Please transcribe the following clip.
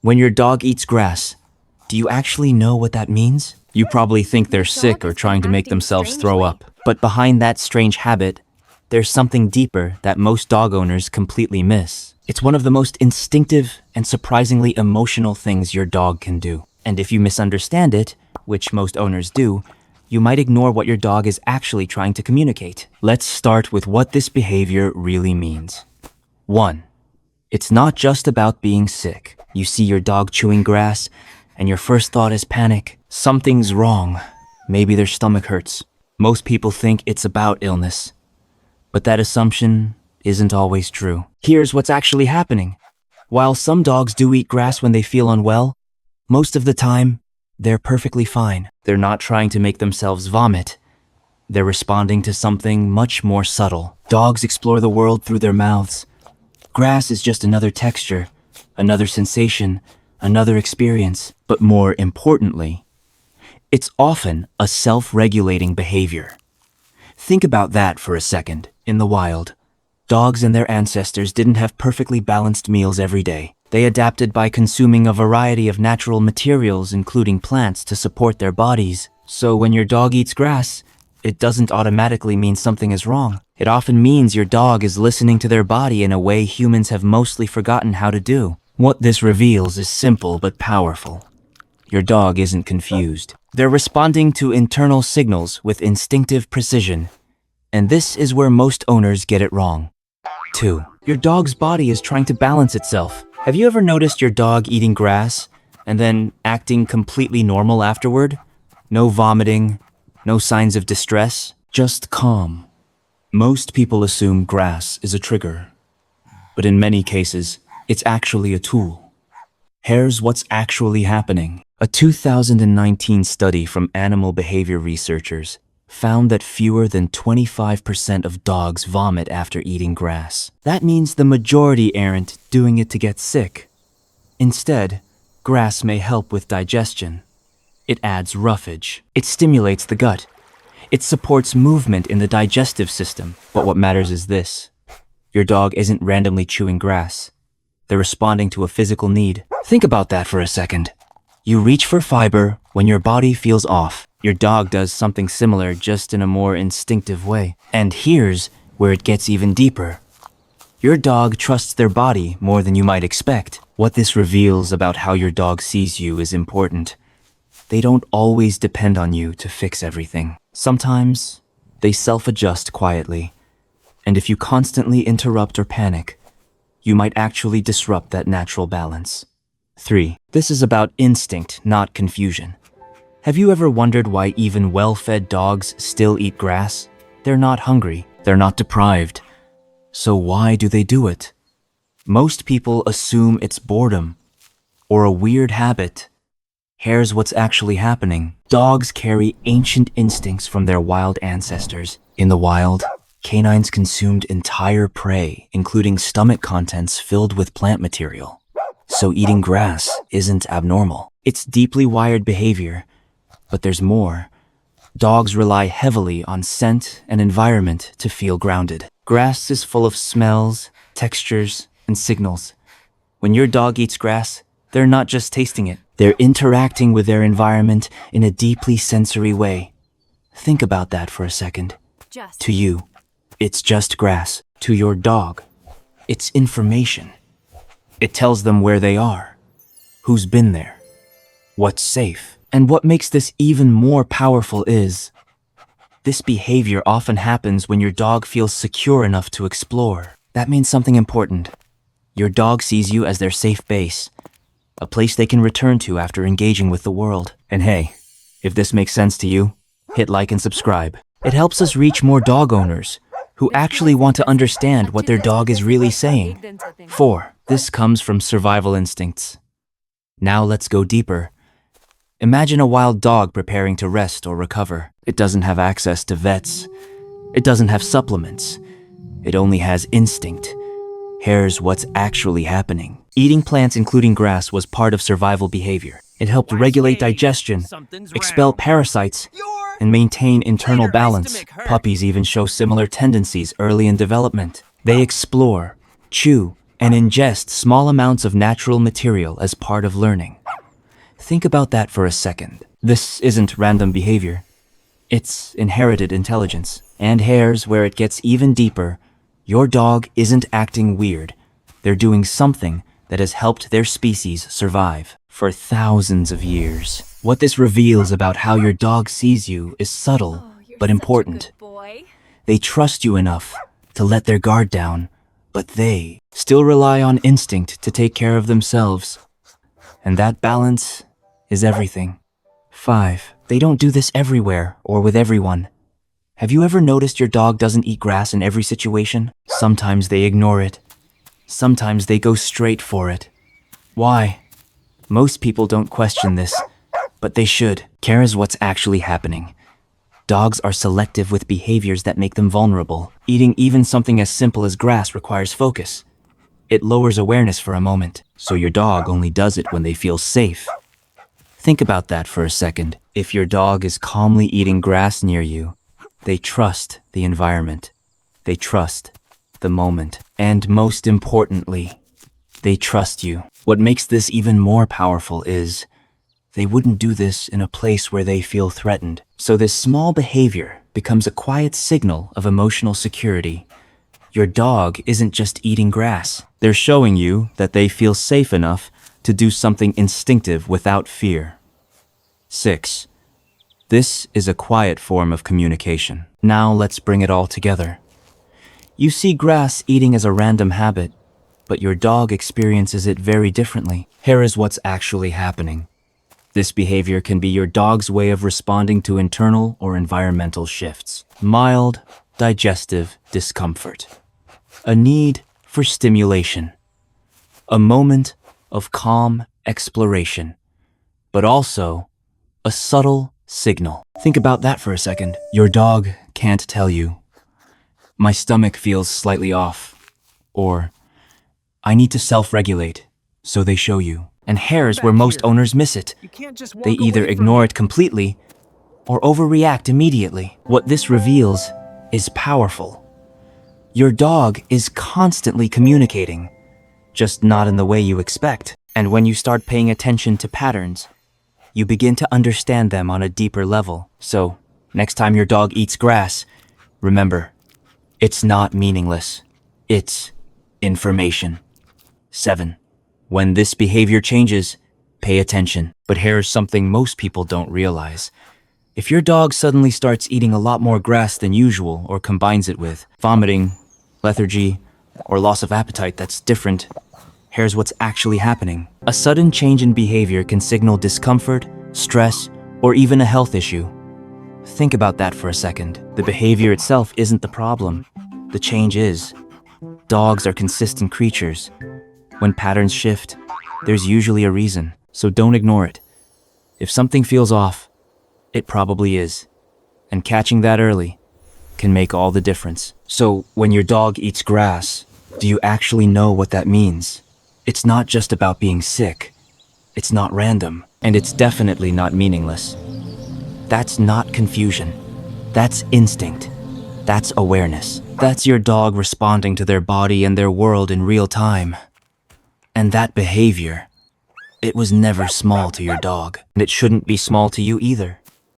When your dog eats grass, do you actually know what that means? You probably think they're sick or trying to make themselves throw up. But behind that strange habit, there's something deeper that most dog owners completely miss. It's one of the most instinctive and surprisingly emotional things your dog can do. And if you misunderstand it, which most owners do, you might ignore what your dog is actually trying to communicate. Let's start with what this behavior really means. 1. It's not just about being sick. You see your dog chewing grass, and your first thought is panic. Something's wrong. Maybe their stomach hurts. Most people think it's about illness. But that assumption isn't always true. Here's what's actually happening. While some dogs do eat grass when they feel unwell, most of the time, they're perfectly fine. They're not trying to make themselves vomit. They're responding to something much more subtle. Dogs explore the world through their mouths. Grass is just another texture, another sensation, another experience. But more importantly, it's often a self-regulating behavior. Think about that for a second. In the wild, dogs and their ancestors didn't have perfectly balanced meals every day. They adapted by consuming a variety of natural materials, including plants, to support their bodies. So when your dog eats grass, it doesn't automatically mean something is wrong. It often means your dog is listening to their body in a way humans have mostly forgotten how to do. What this reveals is simple but powerful. Your dog isn't confused. They're responding to internal signals with instinctive precision. And this is where most owners get it wrong. 2. Your dog's body is trying to balance itself. Have you ever noticed your dog eating grass and then acting completely normal afterward? No vomiting, no signs of distress, just calm. Most people assume grass is a trigger, but in many cases, it's actually a tool. Here's what's actually happening. A 2019 study from animal behavior researchers found that fewer than 25% of dogs vomit after eating grass. That means the majority aren't doing it to get sick. Instead, grass may help with digestion. It adds roughage. It stimulates the gut. It supports movement in the digestive system. But what matters is this. Your dog isn't randomly chewing grass. They're responding to a physical need. Think about that for a second. You reach for fiber when your body feels off. Your dog does something similar, just in a more instinctive way. And here's where it gets even deeper. Your dog trusts their body more than you might expect. What this reveals about how your dog sees you is important. They don't always depend on you to fix everything. Sometimes, they self-adjust quietly. And if you constantly interrupt or panic, you might actually disrupt that natural balance. 3. This is about instinct, not confusion. Have you ever wondered why even well-fed dogs still eat grass? They're not hungry. They're not deprived. So why do they do it? Most people assume it's boredom or a weird habit. Here's what's actually happening. Dogs carry ancient instincts from their wild ancestors. In the wild, canines consumed entire prey, including stomach contents filled with plant material. So eating grass isn't abnormal. It's deeply wired behavior. But there's more. Dogs rely heavily on scent and environment to feel grounded. Grass is full of smells, textures, and signals. When your dog eats grass, they're not just tasting it. They're interacting with their environment in a deeply sensory way. Think about that for a second. To you, it's just grass. To your dog, it's information. It tells them where they are, who's been there, what's safe. And what makes this even more powerful is, this behavior often happens when your dog feels secure enough to explore. That means something important. Your dog sees you as their safe base, a place they can return to after engaging with the world. And hey, if this makes sense to you, hit like and subscribe. It helps us reach more dog owners who actually want to understand what their dog is really saying. 4. This comes from survival instincts. Now let's go deeper. Imagine a wild dog preparing to rest or recover. It doesn't have access to vets. It doesn't have supplements. It only has instinct. Here's what's actually happening. Eating plants, including grass, was part of survival behavior. It helped regulate digestion, expel parasites, and maintain internal balance. Puppies even show similar tendencies early in development. They explore, chew, and ingest small amounts of natural material as part of learning. Think about that for a second. This isn't random behavior. It's inherited intelligence. And here's where it gets even deeper. Your dog isn't acting weird. They're doing something that has helped their species survive for thousands of years. What this reveals about how your dog sees you is subtle, but important. They trust you enough to let their guard down, but they still rely on instinct to take care of themselves. And that balance is everything. 5. They don't do this everywhere or with everyone. Have you ever noticed your dog doesn't eat grass in every situation? Sometimes they ignore it. Sometimes they go straight for it. Why? Most people don't question this, but they should. Care is what's actually happening. Dogs are selective with behaviors that make them vulnerable. Eating even something as simple as grass requires focus. It lowers awareness for a moment, so your dog only does it when they feel safe. Think about that for a second. If your dog is calmly eating grass near you, they trust the environment. They trust the moment. And most importantly, they trust you. What makes this even more powerful is they wouldn't do this in a place where they feel threatened. So this small behavior becomes a quiet signal of emotional security. Your dog isn't just eating grass. They're showing you that they feel safe enough to do something instinctive without fear. 6. This is a quiet form of communication. Now let's bring it all together. You see grass eating as a random habit, but your dog experiences it very differently. Here is what's actually happening. This behavior can be your dog's way of responding to internal or environmental shifts. Mild digestive discomfort. A need for stimulation. A moment of calm exploration. But also a subtle signal. Think about that for a second. Your dog can't tell you, "My stomach feels slightly off," or "I need to self-regulate," so they show you. And here's where most owners miss it. They either ignore it completely or overreact immediately. What this reveals is powerful. Your dog is constantly communicating, just not in the way you expect. And when you start paying attention to patterns, you begin to understand them on a deeper level. So, next time your dog eats grass, remember, it's not meaningless. It's information. 7. When this behavior changes, pay attention. But here's something most people don't realize. If your dog suddenly starts eating a lot more grass than usual or combines it with vomiting, lethargy, or loss of appetite that's different, here's what's actually happening. A sudden change in behavior can signal discomfort, stress, or even a health issue. Think about that for a second. The behavior itself isn't the problem. The change is. Dogs are consistent creatures. When patterns shift, there's usually a reason, so don't ignore it. If something feels off, it probably is. And catching that early can make all the difference. So, when your dog eats grass, do you actually know what that means? It's not just about being sick. It's not random. And it's definitely not meaningless. That's not confusion. That's instinct. That's awareness. That's your dog responding to their body and their world in real time. And that behavior, it was never small to your dog. And it shouldn't be small to you either.